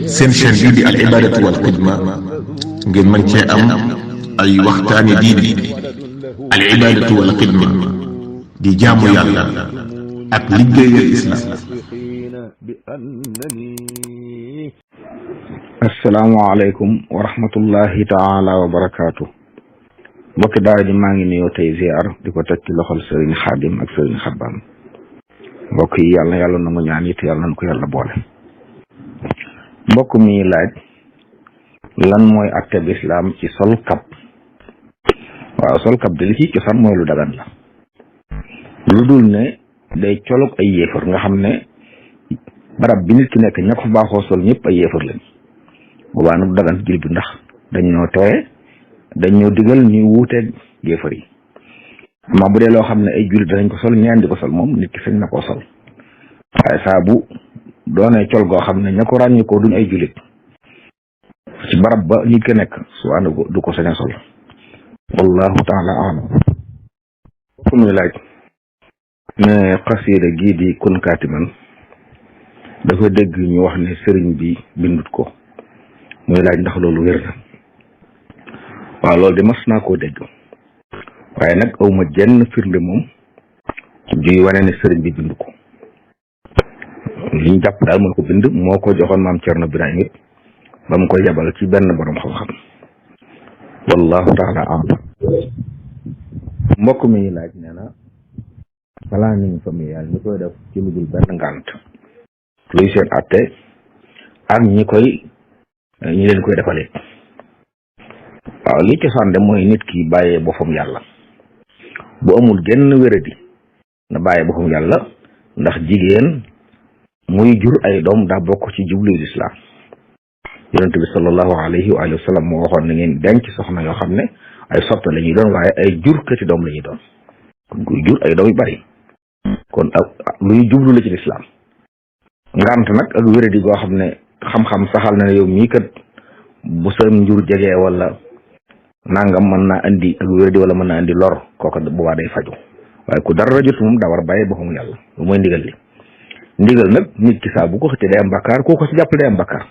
seen chaîne bii di al ibadatu wal xidma ngeen mën cee am ay waxtaani diine al ibadatu wal xidma di jaamu yàlla ak liggéeyal islam. asalaamaaleykum wa rahmatullahi taala wa barakaatu. mbokki daara ji maa ngi nuyoo tey ziar di ko teg ci loxol sëriñ Xaadim ak sëriñ Xabbaan. mbokk yi yàlla nangu ñaan it yàlla nañ ko yàlla boole. mbokk mi laaj lan mooy atteb islaam ci sol kap. waaw sol kap de li ci cosaan mooy lu dagan la, lu dul ne day colog ay yéefar nga xam ne barab bi nit ki nekk ña ko baaxoo sol ñëpp ay yéefar lañ. boobaa nag dagan jil bi ndax dañ ñoo tere dañ ñoo digal ñuy wuuteeg yéefar yi. amma bu dee loo xam ne ay jullit danañ ko sol ñaan di ko sol moom nit ki sañ na koo sol, waaye saa bu doonee col goo xam ne ña ko ràññi ko duñ ay jullit ci barab ba nit ki nekk su ànd du ko sañ a sol. wallahu taala alam. fu muy laaj ne xasiida gii di kun kaatiman dafa dégg ñu wax ne sëriñ bi bindut ko, muy laaj ndax loolu wér na. waaw loolu de mas naa koo dégg, waaye nag awma jenn firnde moom juy wane ne sëriñ bi bind ko. liñ jàpp daal moo ko bind moo ko joxoon maam Cerno Birahim it ba mu koy yabal ci benn borom xam-xam. wallahu taala alam. mbokk mi laaj nee na planning familial ñi koy def ci lu dul benn ngànt luy seen atte ak ñi leen koy defalee. waaw li cosaan de mooy nit ki bàyyee boppam yàlla, bu amul genn wéradi na bàyyee boppam yàlla, ndax jigéen muy jur ay doom daa bokk ci jublu lislaam. yonent bi sallallahu alayhi wa sallam moo waxoon na ngeen denc soxna yoo xam ne ay soppe la ñuy doon waaye ay jur kati doom la ñuy doon, kon kuy jur ay doom yu bari kon ak luy jublu la ci lislaam. ngant nag ak wéradi goo xam ne xam-xam saxal na ne yow mii kat bu sa njur jegee wala nangam mën naa indi ak wéradi wala mën naa indi lor, kooka bu baa day faju. waaye ku dara jot moom daa war a bàyyi boppam yàlla, lu mooy ndigal li. ndigal nag nit ki saa bu ko xëccee day am bakkaar, koo ko si jàppale day am bakkaar.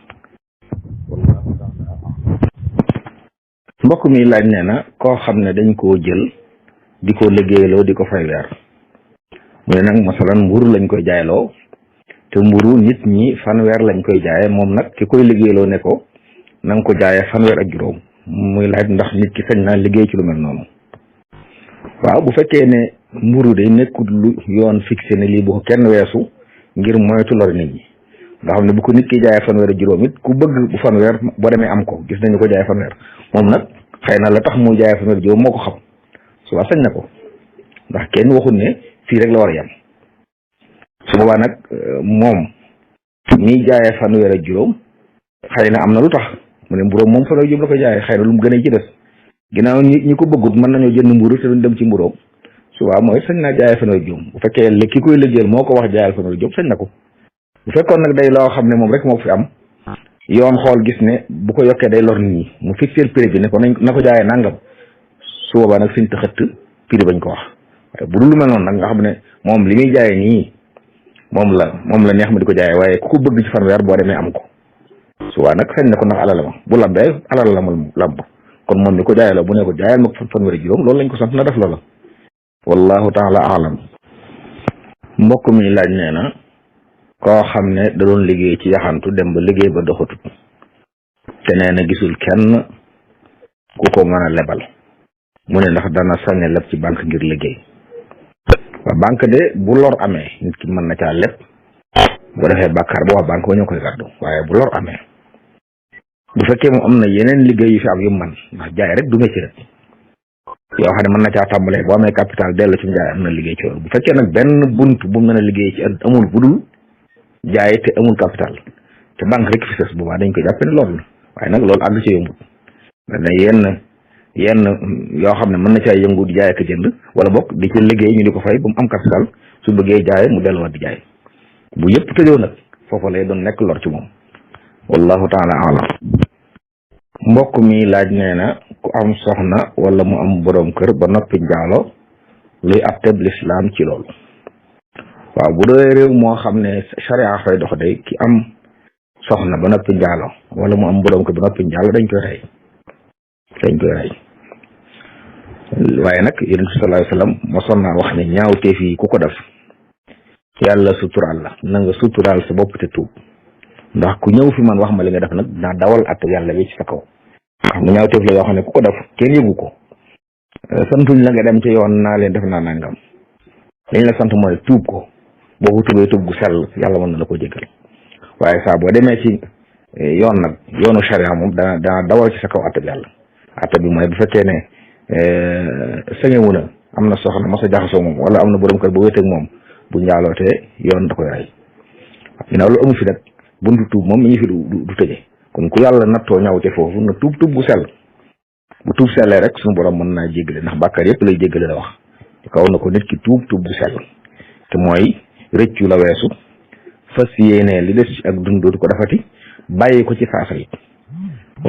mbokk mi laaj nee na koo xam ne dañ koo jël di ko liggéeyloo di ko fay weer, mu ne nag masalan mburu lañ koy jaayloo te mburu nit ñi fanweer lañ koy jaaye, moom nag ki koy liggéeyloo ne ko na nga ko jaayee fanweer ak juróom. muy laaj ndax nit ki sañ naa liggéey ci lu mel noonu. waaw bu fekkee ne mburu de nekkul lu yoon fixé ne lii bu ko kenn weesu ngir moytu lor nit ñi, nga xam ne bu ko nit ki jaayee fanweer ak juróom it ku bëgg bu fanweer boo demee am ko, gis nañu ko jaayee fanweer, moom nag xëy na la tax muy jaayee fanweer ak juróom moo ko xam, su sañ na ko ndax kenn waxul ne fii rek la war a yem. su boobaa nag moom miy jaayee fanweer ak juróom xëy na am na lu tax mu ne mburóom moom fanweer juróom la ko jaayee, xëy na lu mu gën a ci des ginnaaw ñi ko bëggut mën nañoo jënd mburu te duñ dem ci mburóom, su boobaa mooy sañ naa jaayee fanweer juróom. bu fekkee ki koy liggéeyal moo ko wax jaayal fanweer juróom sañ na ko. bu fekkoon nag day loo xam ne moom rek moo fi am yoon xool gis ne bu ko yokkee day lor nit ñi mu fixé prix bi ne ko na ko jaayee nangam, su boobaa nag suñ taxat prix bañ ko wax. waaye bu dul lu mel noonu nag nga xam ne moom li muy jaayee nii moom la neex ma di ko jaayee, waaye ku ko bëgg ci fanweer boo demee am ko, su boobaa nag sañ na ko ndax alal ma bu lambee alal la ma lamb, kon moom mi ko jaayee la bu ne ko jaayal ma ko fanweer juróom loolu lañ ko sant na def loola. wallahu taala alam. mbokk mi laaj nee na koo xam ne da doon liggéey ci yaxantu dem ba liggéey ba doxatut te nee na gisul kenn ku ko mën a lebal, mu ne ndax dana sañ a leb ci banque ngir liggéey. waa banque de bu lor amee nit ki mën na caa leb, bu defee bàkkaar bu waa banque ba ñoo koy gàddu, waaye bu lor amee bu fekkee moom am na yeneen liggéey yu fi am yu man ndax jaay rek du métier rek yoo xam ne mën na caa tàmbalee boo amee capital dellu ci njaay am na liggéey ci loolu. bu fekkee nag benn bunt bu mën a liggéey ci amul budul jaay te amul capital te banque rek fi sës boobaa dañ ko jàppe ne loolu la, waaye nag loolu àgg ci yombut. dana yenn yoo xam ne mën na caa yëngu di jaay ak jënd wala bokk di ci liggéey ñu di ko fay ba mu am capital, su bëggee jaay mu delluwaat di jaay. bu yëpp tëjoo nag foofa lay doon nekk lor ci moom. wallahu taala alam. mbokk mi laaj nee na ku am soxna wala mu am borom kër ba noppi njaalo luy atteb lislaam ci loolu. waaw bu dee réew moo xam ne charia fay dox day ki am soxna ba noppi njaalo wala mu am borom ko ba noppi njaalo dañ koy rey waaye nag yonent bi sallallahu alayhi wa sallam mosoon naa wax ne ñaawteef yi ku ko def yàlla suturaal la na nga suturaal sa bopp te tuub ndax ku ñëw fi man wax ma li nga def nag naa dawal at yàlla bi ci sa kaw xam nga ñaawteef la yoo xam ne ku ko def kenn yëgu ko santuñ la nga dem ci yoon naa leen def naa nangam dañ la sant mooy tuub ko boo ko tuubee tuub gu sell yàlla mën na la ko jéggal waaye saa boo demee ci yoon nag yoonu sharia moom dana dawal ci sa kaw at yàlla at bi mooy bu fekkee ne sañewu na am na soxna ma sa jaxasoo moom wala am na borom kër ba wéeteeg moom bu njaalootee yoon da koy rey ginnaaw lu amu fi nag buntu tuub moom mi ngi fi du tëje kon ku yàlla nattoo ñawte foofu na tuub bu sell bu tuub sellee rek suñu borom mën naa jéggale ndax bàkkaar yëpp lay jéggale la wax kaw na ko nit ki tuub bu sell te mooy rëccu la weesu fas yéene li des ak dund dootu ko defati bàyyi ko ci saasa yi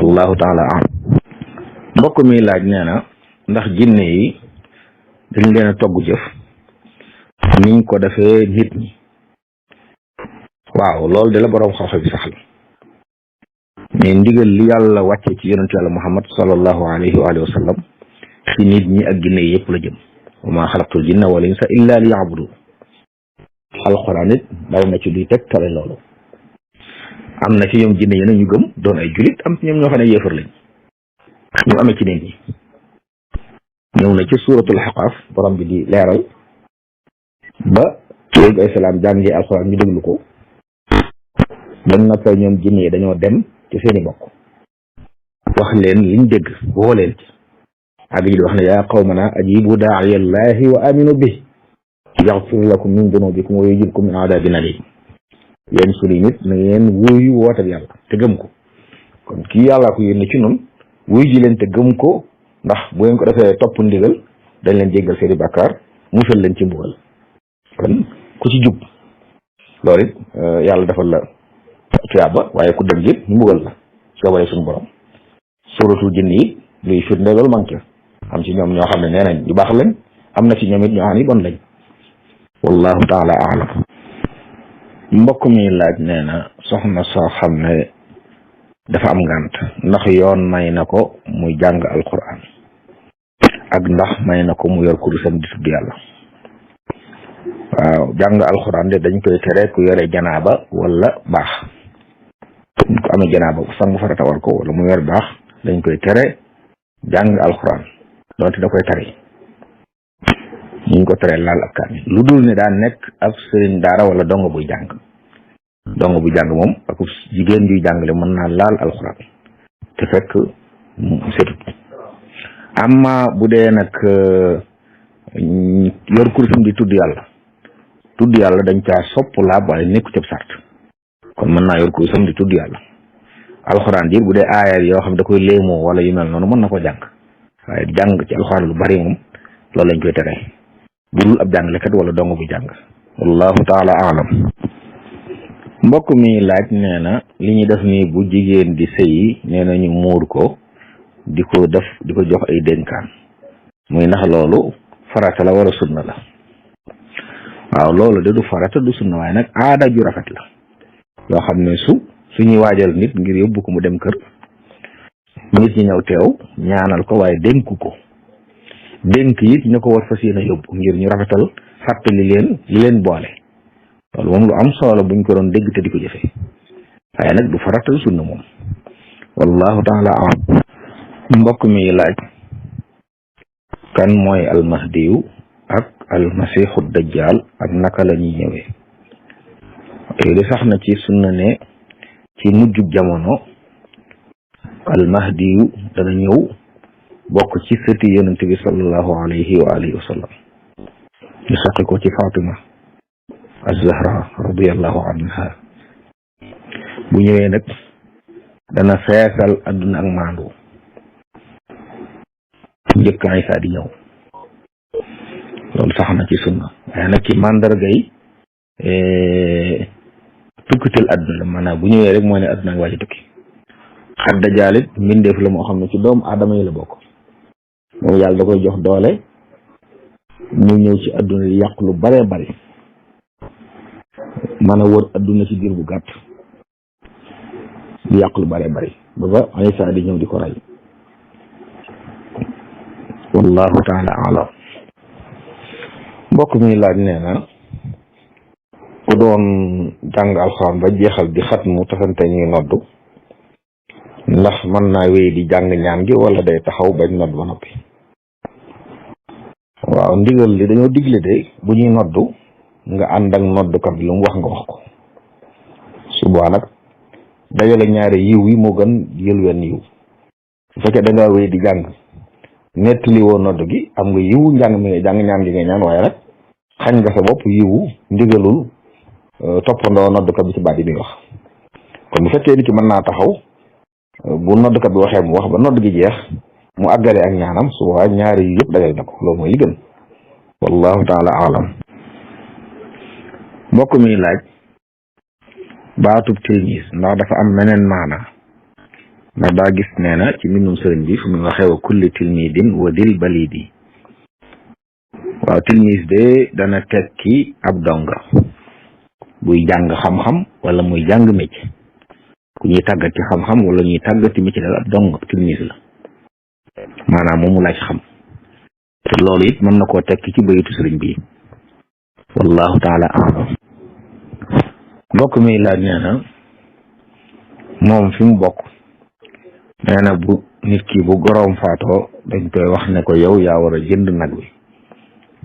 wallahu taala alam mbokk mi laaj nee na ndax jinne yi dañ leen a togg jëf niñ ko defee nit ñi waaw loolu de la boroom xam-xam bi sax la mais ndigal li yàlla wàcce ci yonentu yàlla muhammad sallallahu alayhi wa alihi wa sallam ci nit ñi ak jinne yi yëpp la jëm wa maa xalaqtul jinna wal insa illa li ya'budu alxuraan it bari na ci luy tegtale loolu am na ci ñoom jinne yi nag ñu gëm doon ay julit am ci ñoom ñoo xam ne yéefar lañ ñu amee ci nit ñi ñëw na ci suuratul Ahqaaf borom bi di leeral ba yooyu ay salaam jàngee alxuraan ñu déglu ko ba noppee ñoom jinne yi dañoo dem ci seeni bokk wax leen liñ dégg woo leen ci ak yi di wax ne yaa qawmana ajibu daa'iya llahi wa aminu bihi yaxfir lakum min dunubikum wa yujirkum min adabin alim yéen suñu nit na ngeen wuyu woote yàlla te gëm ko kon kii yàllaa ko yónni ci noonu wuyu ji leen te gëm ko ndax bu ngeen ko defee topp ndigal dañ leen jéggal seeni bàkkaar musal leen ci mbugal kon ku ci jub loolu it yàlla defal la tuyaaba waaye ku dëgg it ñu mbugal la coobare suñu borom suratul jinn yi luy firnde loolu manqué am ci ñoom ñoo xam ne nee nañ ñu baax lañ am na ci ñoom it ñoo xam ne bon lañ wallahu taala alam mbokk mi laaj nee na soxna soo xam ne dafa am ngànt ndax yoon may na ko muy jàng alquran ak ndax may na ko mu yor kurusam di tudd yàlla waaw jàng alquran de dañ koy tere ku yore janaaba wala baax ku amee janaaba sangu farata war ko wala mu yor baax dañ koy tere jàng alquran doonte da koy tari ñu ko tere laal ab kaamil lu dul ne daan nekk ab sëriñ daara wala dongo buy jàng moom ak jigéen juy jàngale mën naa laal alxuraan te fekk setut amma bu dee nag yor kursam di tudd yàlla dañ caa sopp laab waaye nekku cab sart kon mën naa yor kursam di tudd yàlla alxuraan ji bu dee aaya yoo xam da koy léemoo wala yu mel noonu mën na ko jàng waaye jàng ci alxuraan lu bari moom loolu lañ koy tere budul ab jàngalekat wala dong bu jàng wallahu taala alam mbokk mi laaj nee na li ñu def nii bu jigéen di sëyi nee na ñu muur ko di ko jox ay dénkaan muy ndax loolu farata la wala sunna la waaw loolu de du farata du sunna waaye nag aada ju rafet la yoo xam ne suñuy waajal nit ngir yóbbu ko mu dem kër nit ñi ñëw teew ñaanal ko waaye dénku ko dénk it ñu ko war fas yéene yóbbu ngir ñu rafetal fàttali leen li leen boole loolu moom lu am solo buñ ko doon dégg te di ko jëfe waaye nag du faratal sunna moom wallahu taala alam mbokk mi laaj kan mooy almahdiyu ak almasiixu dajjal ak naka la ñuy ñëwee li sax na ci sunna ne ci mujjug jamono almahdiyu dana ñëw bokk ci sëti yonent bi sallallahu alayhi wa alihi wa sallam ñu soqi ko ci Fatima az-Zahra radiyallahu anha bu ñëwee nag dana feesal adduna ak maandu njëkk Isa di ñëw loolu sax na ci sunna waaye nag ci mandargay tukkital adduna la maanaam bu ñëwee rek moo ne adduna ak waa ci tukki ak dajaalit mbindeef la moo xam ne ci doomu aadama yi la bokk moom yàlla da koy jox doole mu ñëw ci adduna di yàq lu bare bari mën a wër adduna ci diir bu gàtt di yàq lu bare bari ba Isa di ñëw di ko rey. wallahu taala alam. mbokk mi laaj nee na ku doon jàng alxuraan ba jeexal di xatmu tasante ñuy noddu ndax mën naa wéy di jàng ñaan gi wala day taxaw bañ nodd ba noppi. waaw ndigal li dañoo digle de bu ñuy noddu nga ànd ak noddukat bi lu mu wax nga wax ko. subaa nag dajale ñaari yiw yi moo gën jël wenn yiw. bu fekkee da ngaa wéy di jàng nettali woo nodd gi am nga yiwu njàng mi nga jàng ñaan gi nga ñaan, waaye nag xañ nga sa bopp yiwu ndigalul toppandoo noddkat bi ci baat yi muy wax. kon bu fekkee nit ki mën naa taxaw bu noddkat bi waxee mu wax ba nodd gi jeex mu àggale ak ñaanam su boobaa ñaari yu yëpp dajale na ko, loolu mooy li gën. wallahu taala alam. mbokk mi laaj baatub tilmiis ndax dafa am meneen maana, ndax daa gis nee na ci mbindum sëriñ bi fu muy waxee wa kulli tilmiidin wa dil balidi. waaw tilmiis de dana tekki ab donga buy jàng xam-xam wala muy jàng métier, ku ñuy tàggat ci xam-xam wala ñuy tàggati métier daal ab dong tilmiis la maanaam moomu laaj xam. te loolu it mën na koo tekki ci bayitu sëriñ bi. wallahu taala alam. mbokk mi laaj nee na moom fi mu bokk nee na bu nit ki bu goroom faatoo dañ koy wax ne ko yow yaa war a jënd nag wi,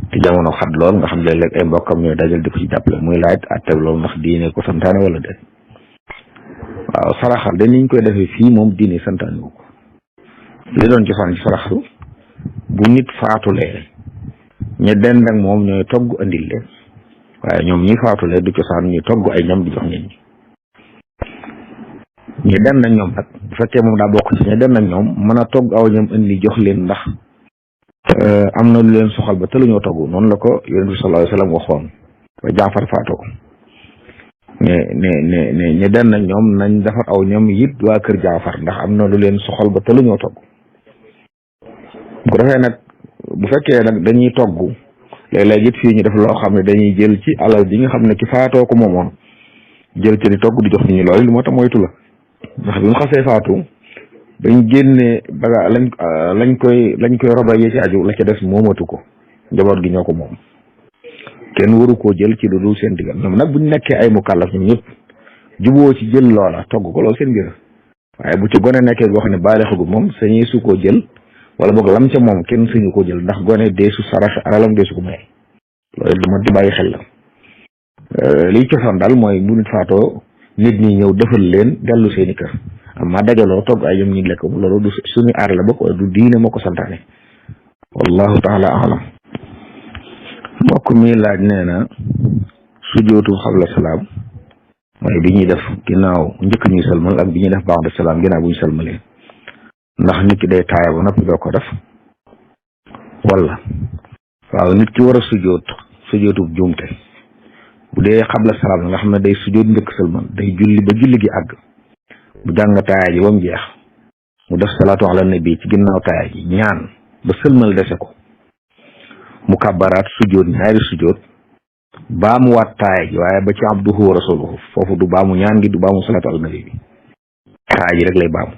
te jamono xat lool nga xam léeg-léeg ay mbokkam ñooy dajal di ko ci jàppale. muy laaj àtte loolu ndax diine ko santaane wala déet. waaw saraxal de niñ koy defee fii moom diine santaane wu ko. li doon cosaan ci saraxal bu nit faatulee ña dend ak moom ñooy togg andil leen, waaye ñoom ñi faatulee du cosaan ñu togg ay ñam di jox nit ñi. ñi dend ak ñoom nag bu fekkee moom daa bokk ci ña dend ak ñoom mën a togg aw ñam indi jox leen ndax am na lu leen soxal ba te lu ñoo togg. noonu la ko yonent bi sallallahu alayhi wa sallam waxoon ba Jaafar faatoo ne ñi dend ak ñoom nañ defar aw ñam it waa kër Jaafar ndax am na lu leen soxal ba te lu ñoo togg. bu ko defee nag bu fekkee nag dañuy togg léeg-léeg it fii ñu def loo xam ne dañuy jël ci alal ji nga xam ne ki faatoo ko moomoon jël ci di togg di jox nit ñi, loolu li moo tax moytu la. ndax bi mu xasee faatu dañ génne baga lañ koy roba yi ci aju la ca des moomatu ko, njaboot gi ñoo ko moom, kenn waru koo jël ci lu dul seen digal. ñoom nag buñ nekkee ay mukallaf ñoom ñëpp juboo ci jël loola togg ko loolu seen mbir, waaye bu ci gone nekkee goo xam ne baalexagul moom sañee su koo jël wala boog lam ca moom kenn suñu ko jël ndax gone deesu sarax alalam deesu ko may. loolu du ma di bàyyi xel la. liy cosaan daal mooy bu nit faatoo nit ñi ñëw defal leen dellu seeni kër, amma dajaloo togg ay yom ñi lekk loolu du suñu aar la bokk du diine moo ko santaane. wallahu taala alam. mbokk mi laaj nee na sujootu xabla salaam mooy bi ñuy def ginnaaw njëkk ñuy salmal ak bi ñuy def ba'da salaam ginnaaw bu ñu salmalee, ndax nit ki day taaya ba noppi doo ko def wala. waaw nit ki war a sujootu juumte bu dee xabla salaam la nga xam ne day sujoot njëkk salmal, day julli ba julli gi àgg mu jàng taaya ji ba mu jeex mu def salaatu ala nabi ci ginnaaw taaya ji ñaan ba sëlmal dese ko mu kàbbaraat sujoot ñaari sujoot baamu waat taaya ji, waaye ba ci abduhu wa rasuluhu foofu du baamu ñaan gi du baamu salaatu ala nabi bi, taaya ji rek lay baamu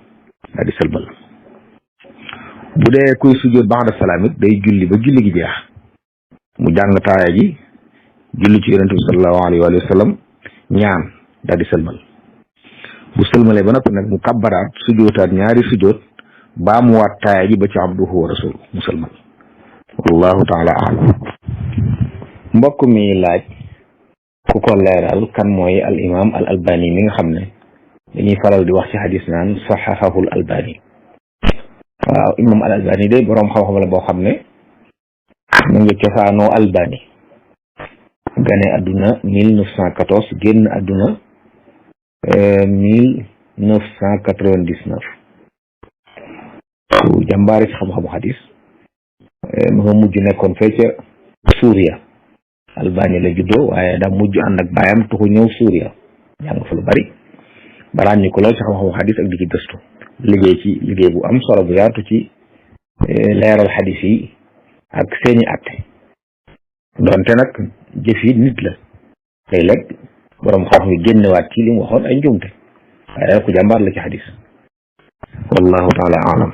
daal di sëlmal. bu dee kuy sujoot ba'da salaam it day julli ba julli gi jeex mu jàng taaya ji julli ci yonent bi sallallahu alayhi wa sallam ñaan daal di sëlmal. bu sëlmalee ba noppi nag mu kabbaraat sujootaat ñaari sujoot baamu waat taaya ji ba ci abduhu wa rasuluhu mu sëlmal. wallahu taala alam. mbokk mi laaj ku ko leeral kan mooy al imam al albani mi nga xam ne dañuy faral di wax ci xadis naan saxaxahul albani. waaw imam al albani de boroom xam-xam la boo xam ne mu ngi cosaanoo albani, gane àdduna 1914 génn àdduna 1999 ku jàmbaare ci xam-xamu xadis. mu nga mujj nekkoon fee ca Suuriya, albani la juddoo waaye daa mujj ànd ak baayam tuxu ñëw Suuriya jàng fa lu bari ba ràññi ko lool ci xam-xamu xadis ak di ci gëstu, liggéey bu am solo bu yaatu ci leeral xadis yi ak seeni atte. donte nag jëf yi nit la léeg-léeg borom xam yi génnewaat ci li mu waxoon ay njuumte, waaye ku jàmbaar la ci xadis wallahu taala alam